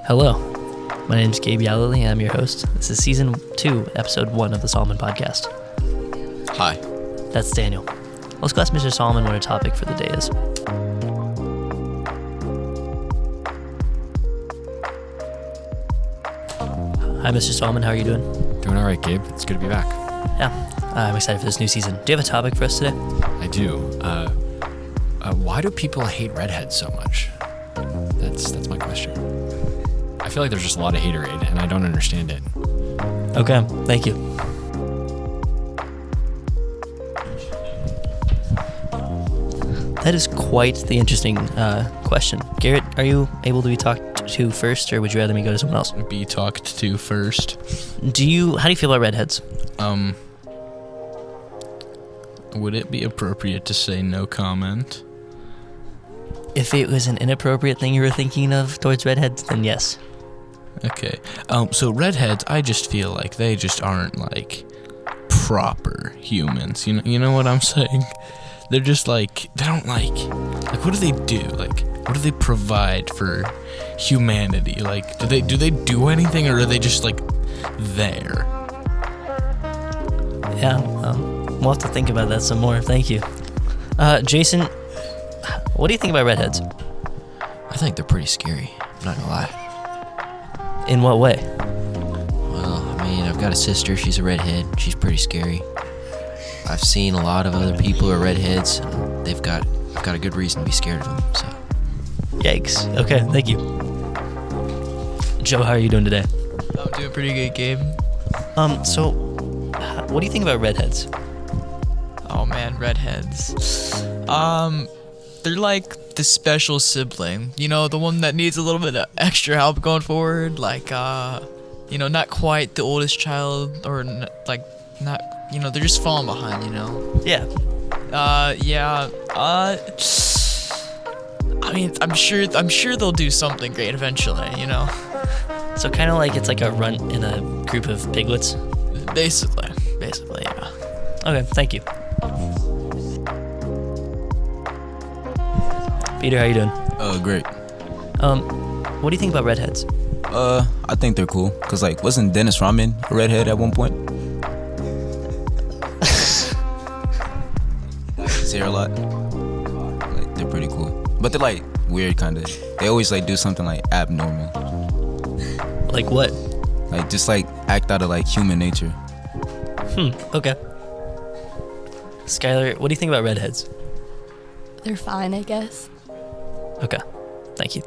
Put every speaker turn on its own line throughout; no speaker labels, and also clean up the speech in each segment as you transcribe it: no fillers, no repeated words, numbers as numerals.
Hello, my name is Gabe Yallily, and I'm your host. This is Season 2, Episode 1 of the Solomen podcast.
Hi.
That's Daniel. Let's go ask Mr. Solomen what our topic for the day is. Hi, Mr. Solomen. How are you doing?
Doing all right, Gabe. It's good to be back.
Yeah, I'm excited for this new season. Do you have a topic for us today?
I do. Why do people hate redheads so much? That's my question. I feel like there's just a lot of haterade, and I don't understand it.
Okay, thank you. That is quite the interesting question. Garrett, are you able to be talked to first, or would you rather me go to someone else?
Be talked to first.
How do you feel about redheads?
Would it be appropriate to say no comment?
If it was an inappropriate thing you were thinking of towards redheads, then yes.
Okay. So redheads, I just feel like they just aren't like proper humans. You know what I'm saying? They're just like, they don't like what do they do? Like, what do they provide for humanity? Like, do they do anything, or are they just like there?
Yeah, we'll have to think about that some more. Thank you. Jason, what do you think about redheads?
I think they're pretty scary, I'm not gonna lie.
In what way?
Well, I mean, I've got a sister, she's a redhead, she's pretty scary. I've seen a lot of other people who are redheads, and I've got a good reason to be scared of them, so.
Yikes. Okay, thank you. Joe, how are you doing today?
I'm doing pretty good, Gabe.
So, what do you think about redheads?
Oh man, redheads. They're like the special sibling. You know, the one that needs a little bit of extra help going forward. Like, not quite the oldest child, or not, they're just falling behind, you know?
Yeah.
I mean, I'm sure they'll do something great eventually, you know?
So kind of like it's like a runt in a group of piglets?
Basically, yeah.
Okay, thank you. Peter, how you doing?
Great.
What do you think about redheads?
I think they're cool. Cause like, wasn't Dennis Rodman a redhead at one point? See her a lot. Like, they're pretty cool. But they're like weird kinda. They always like do something like abnormal.
Like what?
Like just like act out of like human nature.
Okay. Skylar, what do you think about redheads?
They're fine, I guess.
Okay, thank you.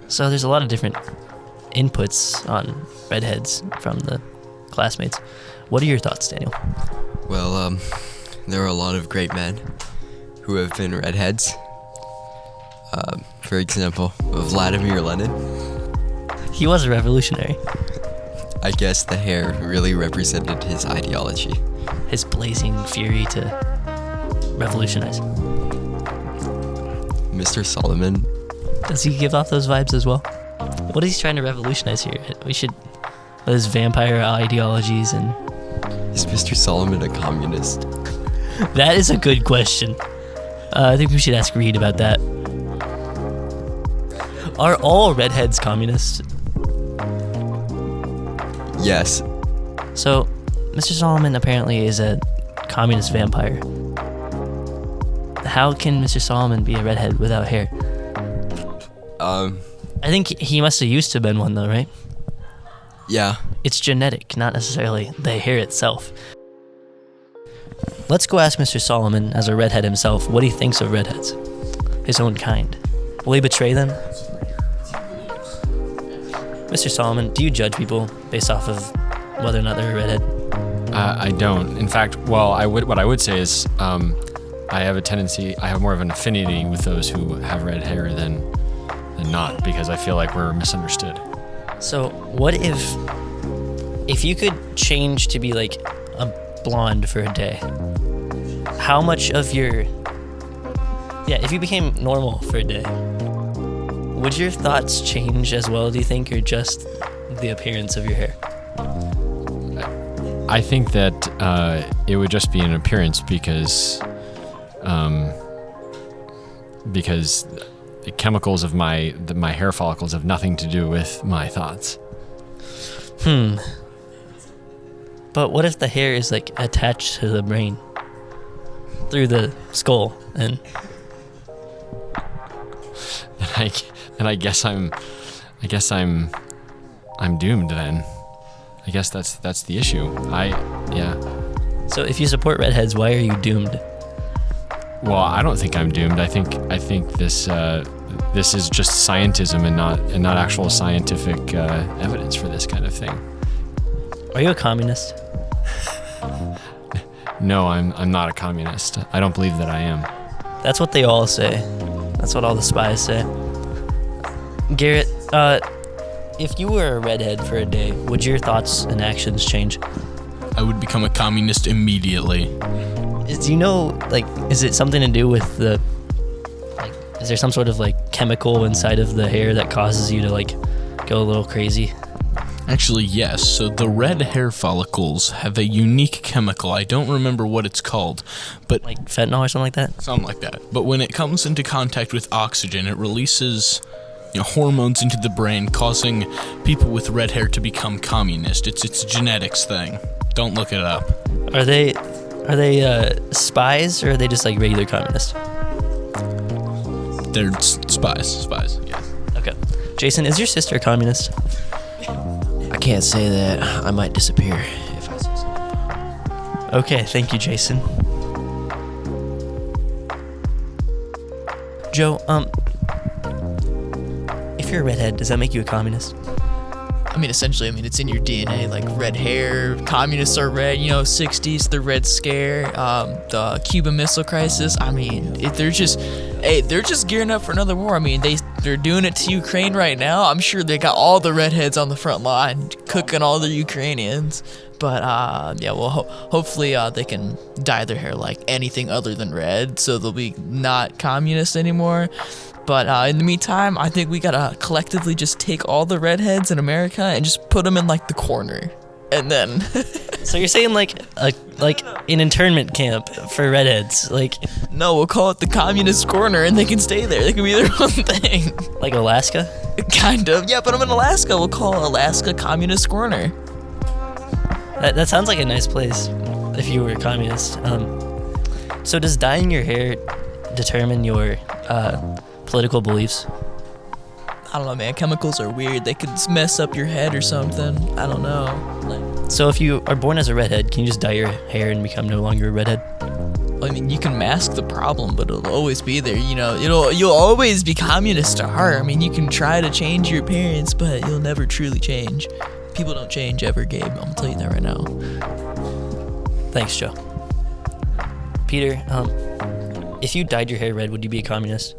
So there's a lot of different inputs on redheads from the classmates. What are your thoughts, Daniel?
Well, there are a lot of great men who have been redheads. For example, Vladimir Lenin.
He was a revolutionary.
I guess the hair really represented his ideology.
His blazing fury to revolutionize.
Mr. Solomen.
Does he give off those vibes as well? What is he trying to revolutionize here? With his vampire ideologies and...
Is Mr. Solomen a communist?
That is a good question. I think we should ask Reed about that. Are all redheads communists?
Yes.
So, Mr. Solomen apparently is a communist vampire. How can Mr. Solomen be a redhead without hair? I think he must have used to have been one though, right?
Yeah.
It's genetic, not necessarily the hair itself. Let's go ask Mr. Solomen, as a redhead himself, what he thinks of redheads. His own kind. Will he betray them? Mr. Solomen, do you judge people based off of whether or not they're a redhead?
I don't. In fact, what I would say is I have more of an affinity with those who have red hair than not, because I feel like we're misunderstood.
So what if you could change to be like a blonde for a day? How much of your... Yeah, if you became normal for a day, would your thoughts change as well, do you think, or just the appearance of your hair?
I think that it would just be an appearance because the chemicals of my hair follicles have nothing to do with my thoughts.
But what if the hair is like attached to the brain through the skull and
I guess I'm doomed then. I guess that's the issue.
So if you support redheads, why are you doomed?
Well, I don't think I'm doomed. I think this is just scientism and not actual scientific evidence for this kind of thing.
Are you a communist?
No, I'm not a communist. I don't believe that I am.
That's what they all say. That's what all the spies say. Garrett, if you were a redhead for a day, would your thoughts and actions change?
I would become a communist immediately.
Do you know, like, is it something to do with is there some sort of, like, chemical inside of the hair that causes you to, like, go a little crazy?
Actually, yes. So the red hair follicles have a unique chemical. I don't remember what it's called, but
Like fentanyl or something like that?
something like that. But when it comes into contact with oxygen, it releases hormones into the brain, causing people with red hair to become communist. It's a genetics thing. Don't look it up.
Are they spies, or are they just, like, regular communists?
They're spies. Yes.
Okay. Jason, is your sister a communist?
I can't say that. I might disappear if I say so.
Okay, thank you, Jason. Joe, if you're a redhead, does that make you a communist?
I mean, essentially, it's in your DNA, like red hair, communists are red, 60s, the Red Scare, the Cuban Missile Crisis. I mean, they're just gearing up for another war. I mean, they're doing it to Ukraine right now. I'm sure they got all the redheads on the front line, cooking all the Ukrainians. But, hopefully they can dye their hair like anything other than red, so they'll be not communist anymore. But in the meantime, I think we gotta collectively just take all the redheads in America and just put them in, like, the corner. And then...
So you're saying, like an internment camp for redheads, like...
No, we'll call it the communist corner, and they can stay there. They can be their own thing.
Like Alaska?
Kind of. Yeah, but I'm in Alaska. We'll call Alaska Communist Corner.
That sounds like a nice place if you were a communist. So does dyeing your hair determine your political beliefs?
I don't know, man. Chemicals are weird. They could mess up your head or something. I don't know.
So if you are born as a redhead, can you just dye your hair and become no longer a redhead?
I mean, you can mask the problem, but it'll always be there. You'll always be communist at heart. I mean, you can try to change your appearance, but you'll never truly change. People don't change ever, Gabe. I'm gonna tell you that right now.
Thanks, Joe. Peter, if you dyed your hair red, would you be a communist?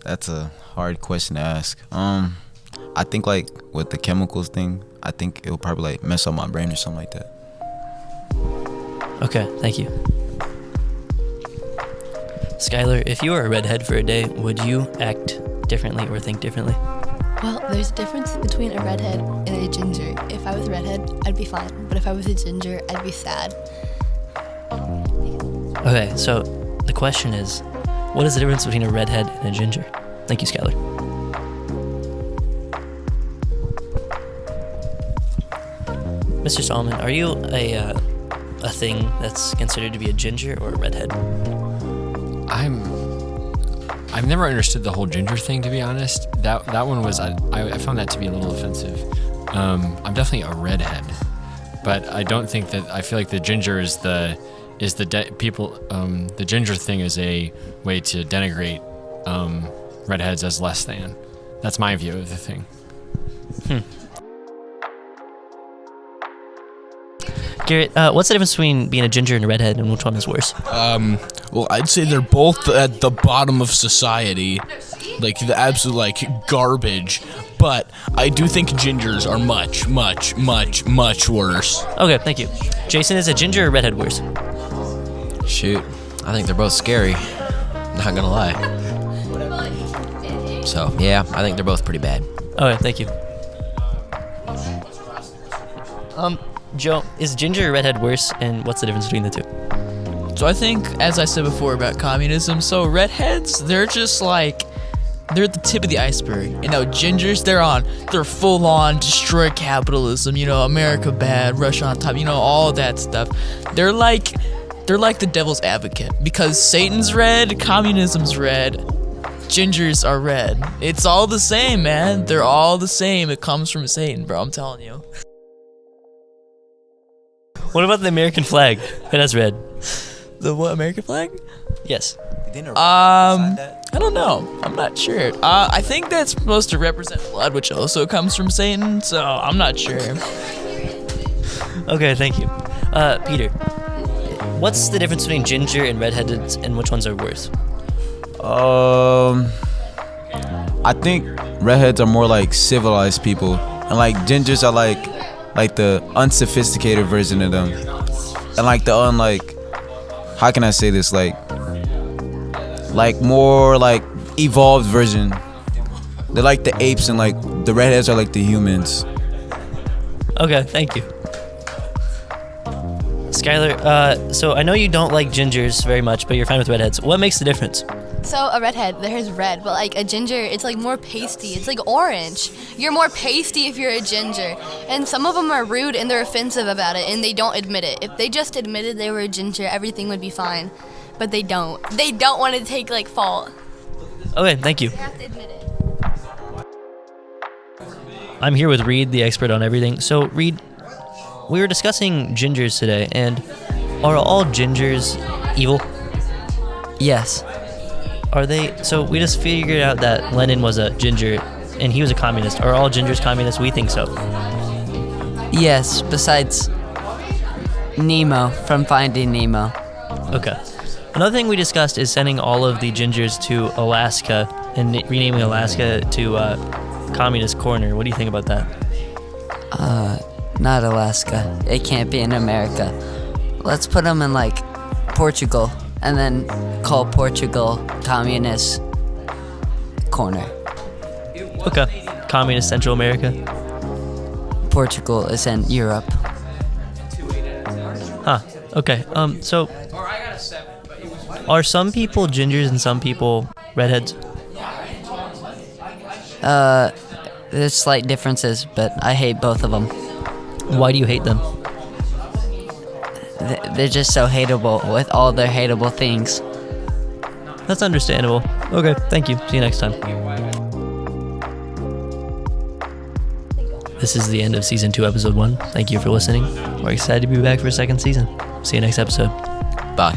That's a hard question to ask. I think, like, with the chemicals thing, I think it'll probably, like, mess up my brain or something like that.
Okay, thank you. Skylar, if you were a redhead for a day, would you act differently or think differently?
Well, there's a difference between a redhead and a ginger. If I was a redhead, I'd be fine. But if I was a ginger, I'd be sad.
Okay, so the question is, what is the difference between a redhead and a ginger? Thank you, Skylar. Mr. Solomon, are you a thing that's considered to be a ginger or a redhead?
I've never understood the whole ginger thing, to be honest. That one was I found that to be a little offensive. I'm definitely a redhead, but I don't think that I feel like the ginger is the ginger thing is a way to denigrate redheads as less than. That's my view of the thing.
Garrett, what's the difference between being a ginger and a redhead, and which one is worse?
Well, I'd say they're both at the bottom of society, like the absolute, like, garbage. But I do think gingers are much, much, much, much worse.
Okay, thank you. Jason, is a ginger or redhead worse?
Shoot, I think they're both scary. Not gonna lie. So, yeah, I think they're both pretty bad.
Okay, thank you. Joe, is ginger or redhead worse, and what's the difference between the two?
So I think, as I said before about communism, so redheads, they're just like, they're at the tip of the iceberg. And now gingers, they're full on destroy capitalism, America bad, Russia on top, all that stuff. They're like the devil's advocate because Satan's red, communism's red, gingers are red. It's all the same, man. They're all the same. It comes from Satan, bro. I'm telling you.
What about the American flag? It has red.
The what, American flag?
Yes.
I don't know. I'm not sure. I think that's supposed to represent blood, which also comes from Satan, so I'm not sure.
Okay, thank you. Peter, what's the difference between ginger and redheaded, and which ones are worse?
I think redheads are more like civilized people, and like gingers are like the unsophisticated version of them, and like the how can I say this, like more like evolved version. They're like the apes, and like the redheads are like the humans.
Okay, thank you. Skylar, so I know you don't like gingers very much, but you're fine with redheads. What makes the difference?
So a redhead, their hair's red, but like a ginger, it's like more pasty. It's like orange. You're more pasty if you're a ginger. And some of them are rude and they're offensive about it, and they don't admit it. If they just admitted they were a ginger, everything would be fine. But they don't. They don't want to take like fault.
Okay, thank you.
They have to admit it.
I'm here with Reed, the expert on everything. So, Reed, we were discussing gingers today, and are all gingers evil?
Yes.
Are they? So we just figured out that Lenin was a ginger, and he was a communist. Are all gingers communists? We think so.
Yes, besides Nemo from Finding Nemo.
Okay. Another thing we discussed is sending all of the gingers to Alaska and renaming Alaska to Communist Corner. What do you think about that?
Not Alaska. It can't be in America. Let's put them in like Portugal and then call Portugal Communist Corner.
Okay. Communist Central America.
Portugal is in Europe.
Huh. Okay. So are some people gingers and some people redheads?
There's slight differences, but I hate both of them.
Why do you hate them?
They're just so hateable with all their hateable things.
That's understandable. Okay, thank you. See you next time. This is the end of Season 2, Episode 1. Thank you for listening. We're excited to be back for a second season. See you next episode.
Bye.